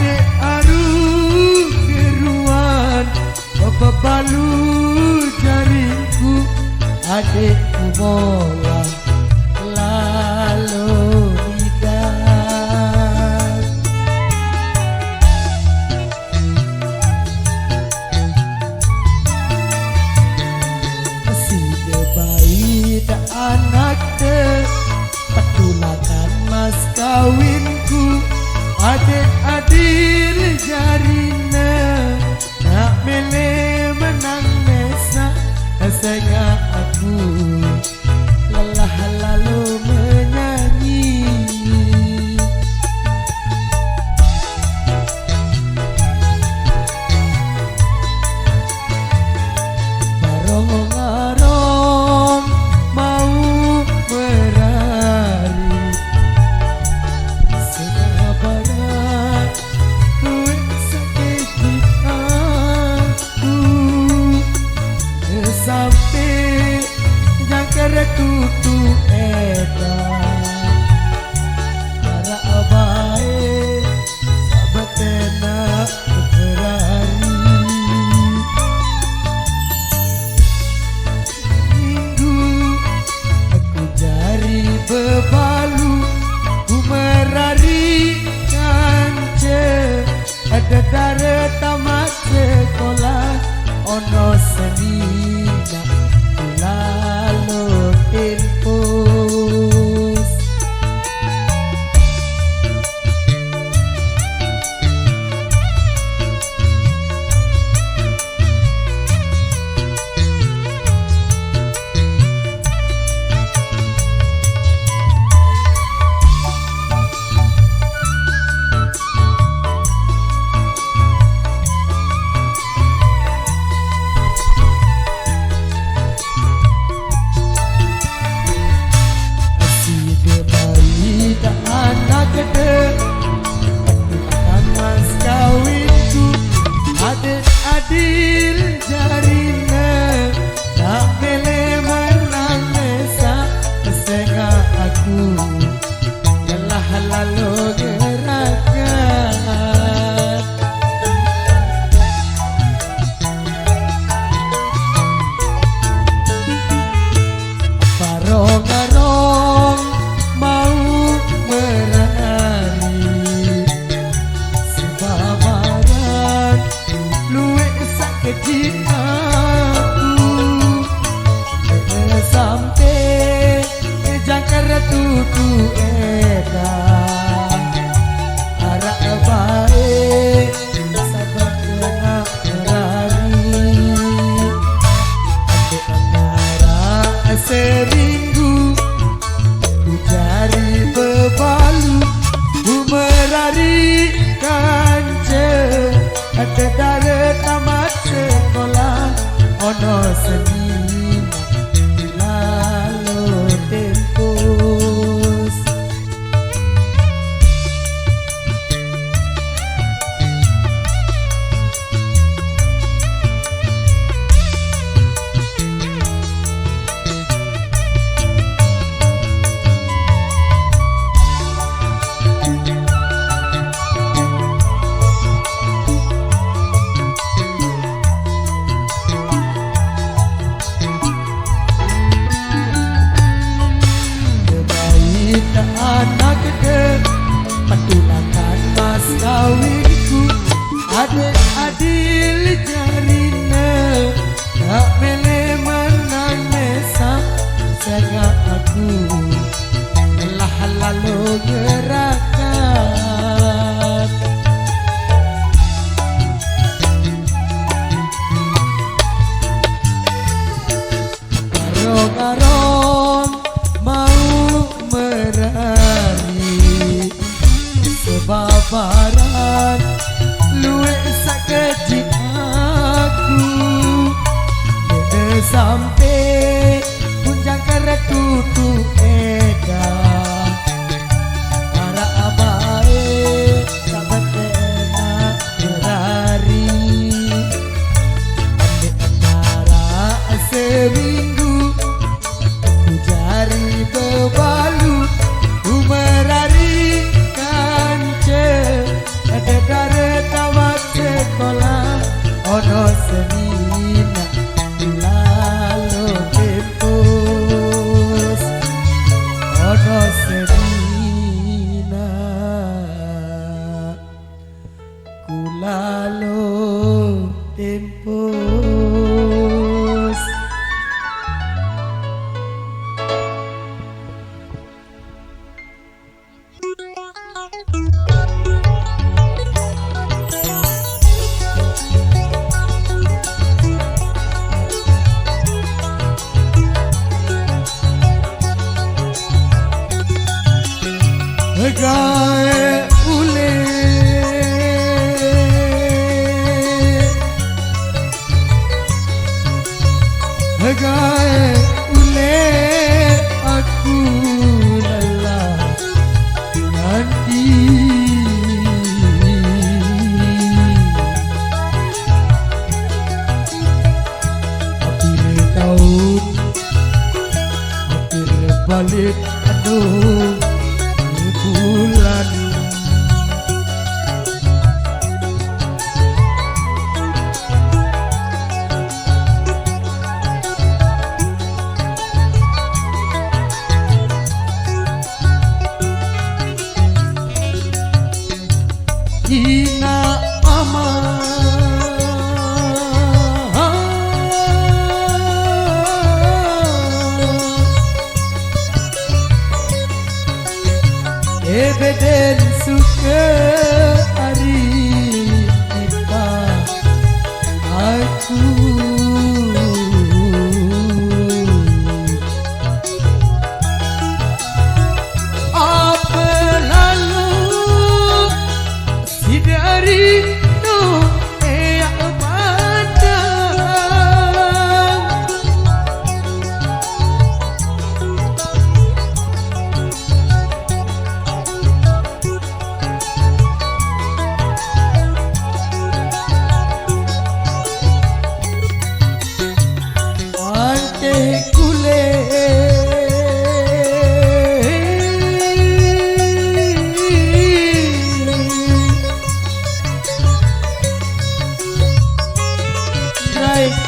Adek aru keruan bebalu jaringku adekku mola lalu hidat si debai tak anak te petulakan mas kawinku adek adil jarina nak mele menang mesa sehingga aku lelah lalu menyanyi barong-barong mau berari sebarat duit sakit aku sampai jangkar tutu edan para abai sahabat enak berari minggu aku jari bebalu ku merari kance ada darah tamat sekolah ono senina lalu impus adil jarina tak boleh menang mesa sehingga aku lelah lalu gerakan barong-barong mau berari sebabaran luwek sakit aku sampai jangkar tutu edan arak baik sabar kena berari adek angara seminggu ku cari bebalu ku merari kance ada darah tamat sekolah ono senina lalu tempus anak gede petulakan mas kawinku adek adil jarina tak boleh menang mesa sehingga aku lelah lalu gerakan barong-barong mau merari sebabaran luwek sakit aku sampai punjang kara tutu edan para abai sahabat enak berari adek antara seminggu ku jari bebalu ku merari kance ada darah ina ama ebeden suka hari kita aku apa lalu si dari no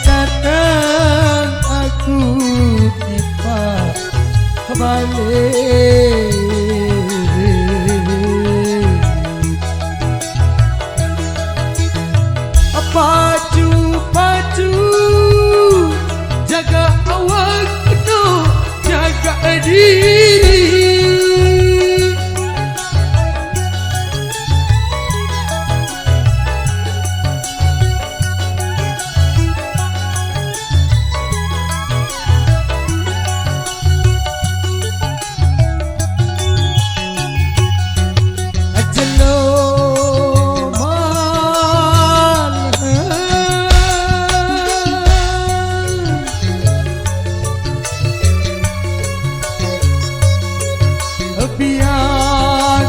datang aku tiba balik pacu jaga awak no jaga diri biar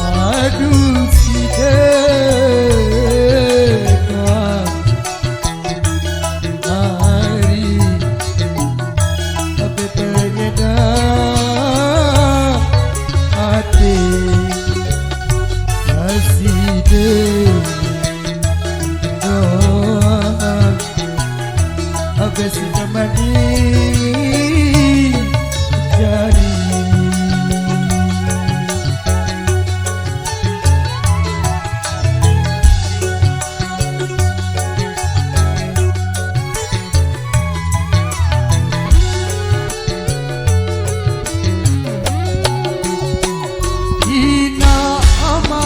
aduh si dekat hari tapi penyedap hati masih dekat habis temani jari ina ama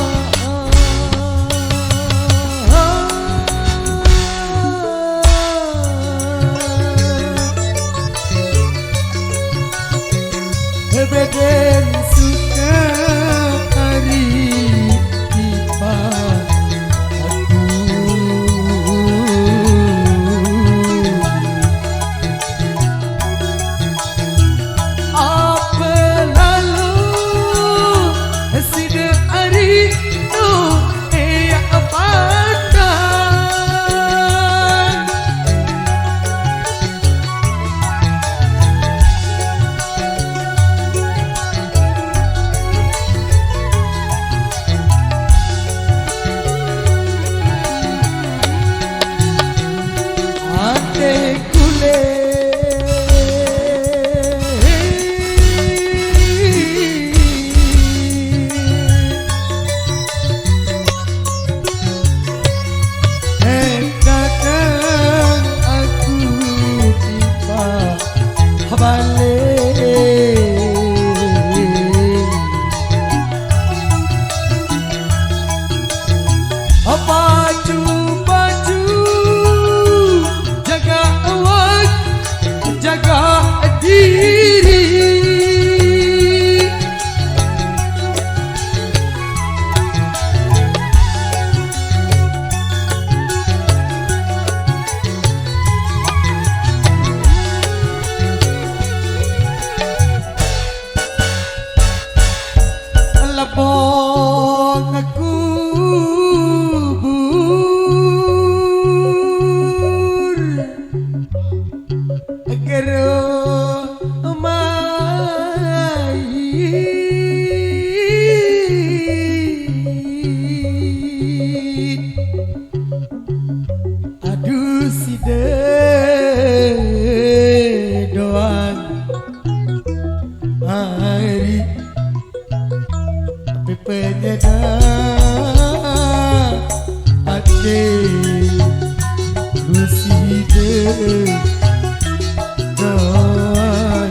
dan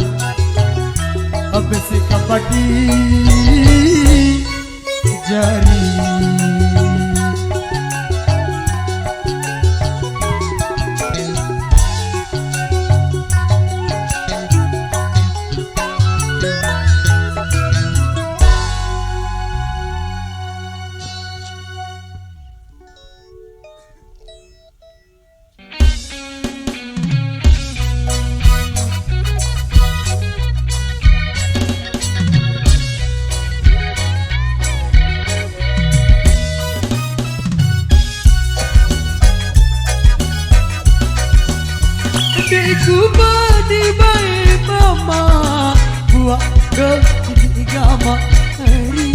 abesi kapadi jari Ku badi baik mama buat ketiga hari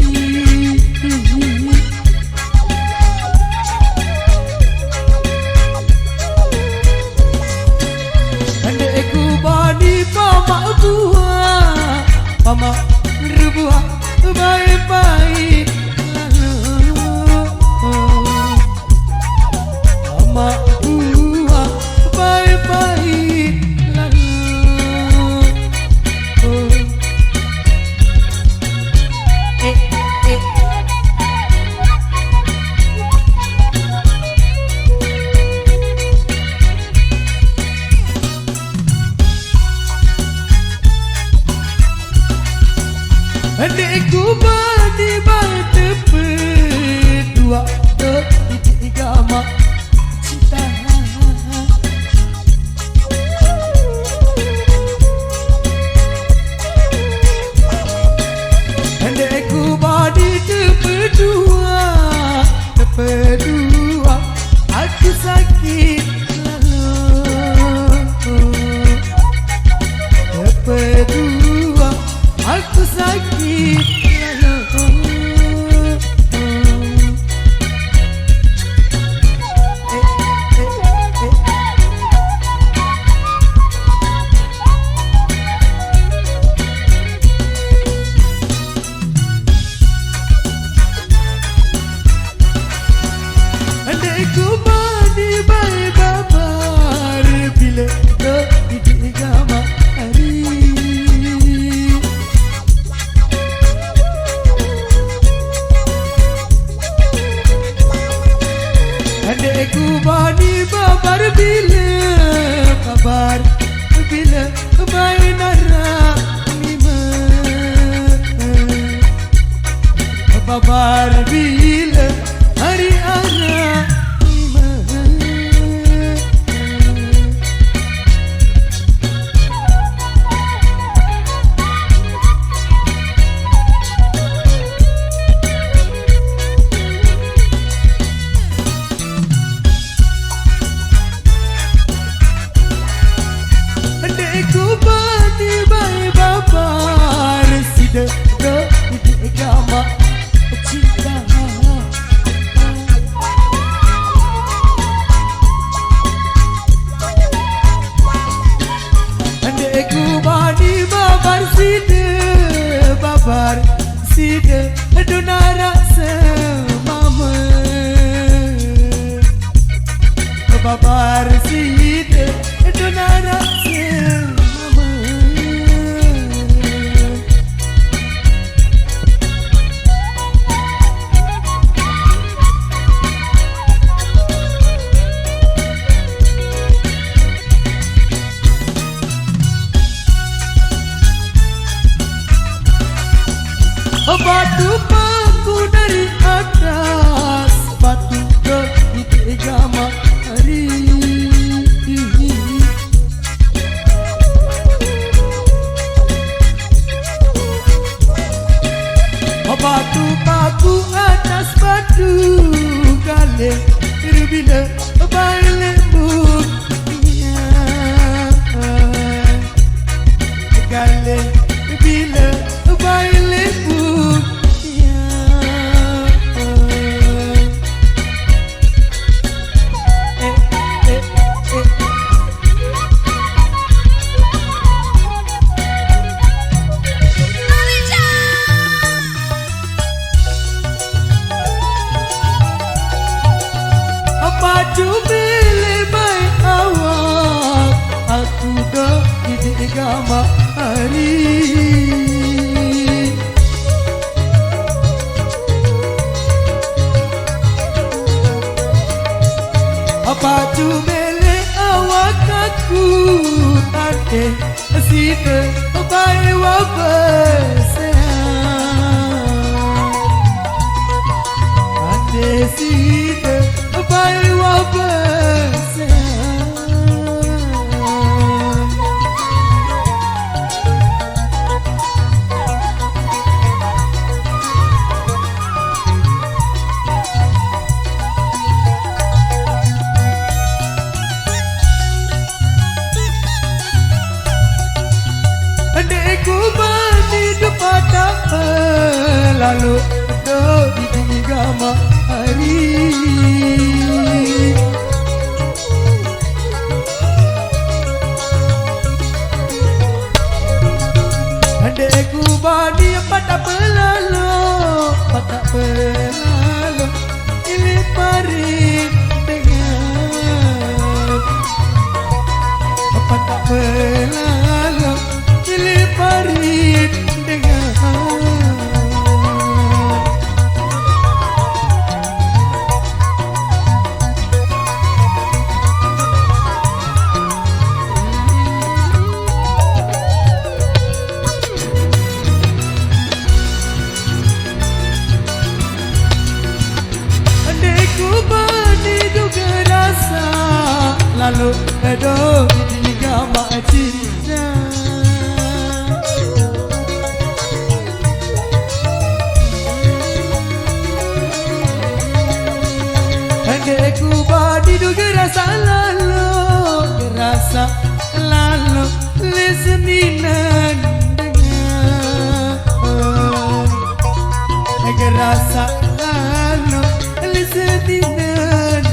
andai ku badi mama buat mama berbuat baik-baik lalu mama buat baik-baik adikku badi baik tepat dua tiga mak cinta adikku badi tepat dua aku sakit lalu tepat dua aku sakit lalu adikku badi baik babar bila ketiga hari adikku badi babar bila main arah lima babar bila hari arah lima adikku badi baik babar sida tiga mak cinta adikku badi babar sida donara semama babar sida donara semama batu paku dari atas batu ketiga hari batu paku atas batu kale bila baik lembut kale bila baik lembut baju gama hari apa tu mele awak aku ade sida bai wa ade sida bai wa Adekku bani depada lalu do di gama hari Adekku bani pada pelalu ini parit dengan pada pelalu pilih parit dengan adekku bani juga rasa lalu edo di gama cinta Adekku badi duga rasa lalu leseninan dengan rasa lalu leseninan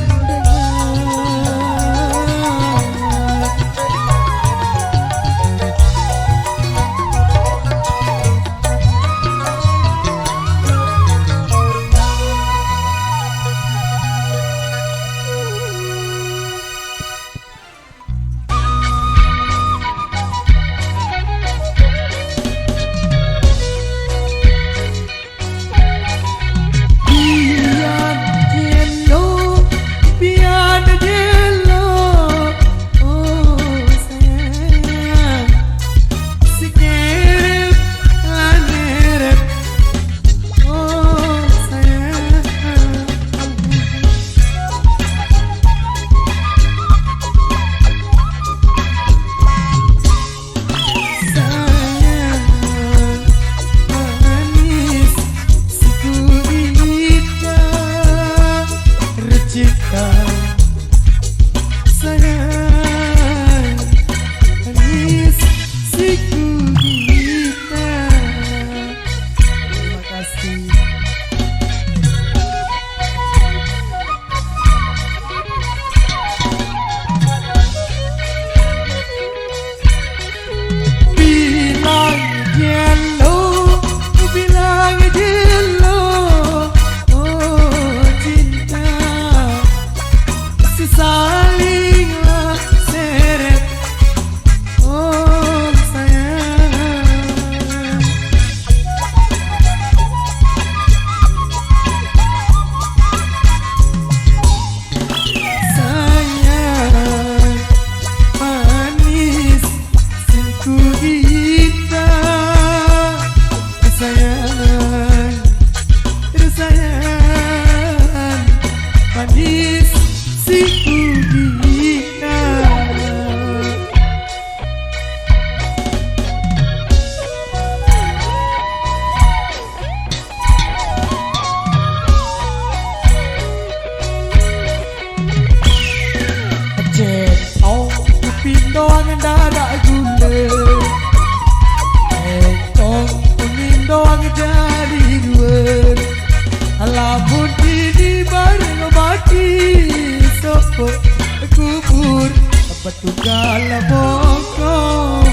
Petunggal bongkos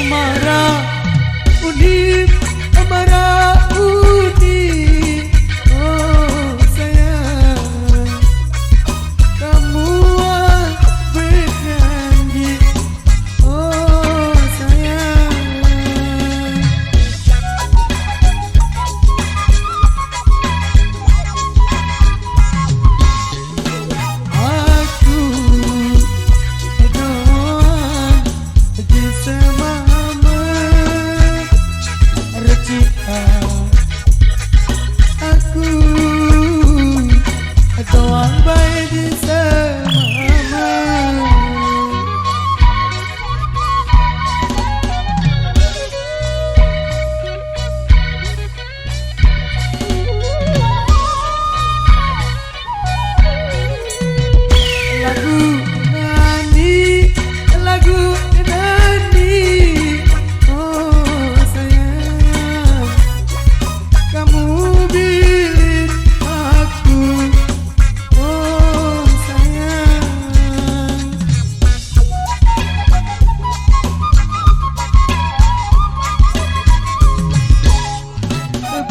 marah undi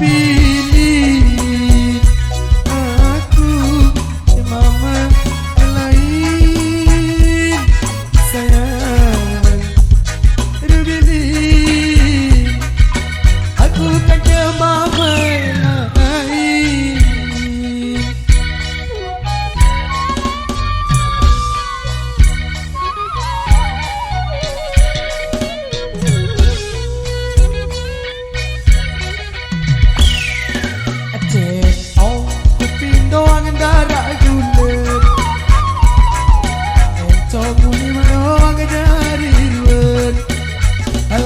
pilih aku mama lain sayang pilih aku kan ke mama lain.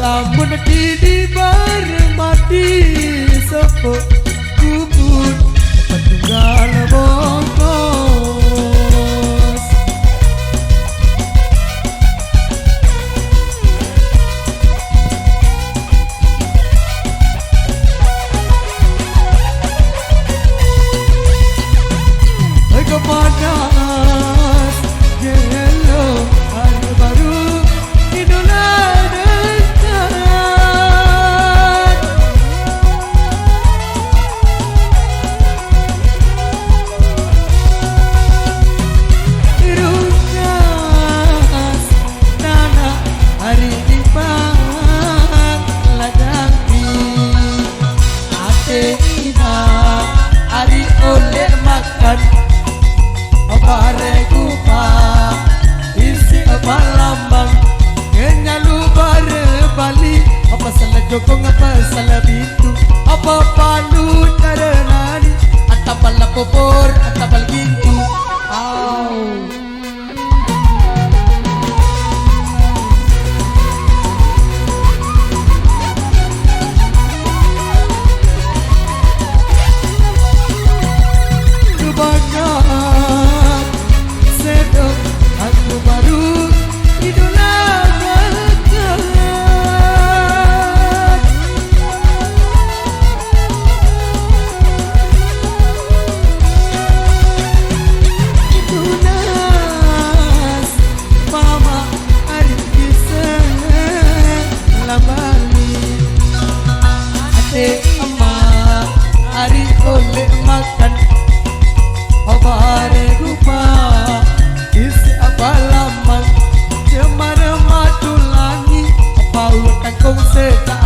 Lamun di bareng mati sepo kubur petunggal bongkos. Kepanas gelo hari baru idola hari oleh makan bare kupa isi balambang kenyalu bare bali apa salah jokong apa salah bintu apa palu tarenani atapal lapopor atapal gintu au aku baru idola bakat itunas mama hari kisah labali ate ama hari oleh makan bare rupa isi abalaman cemara matulangi apa ulang kong seta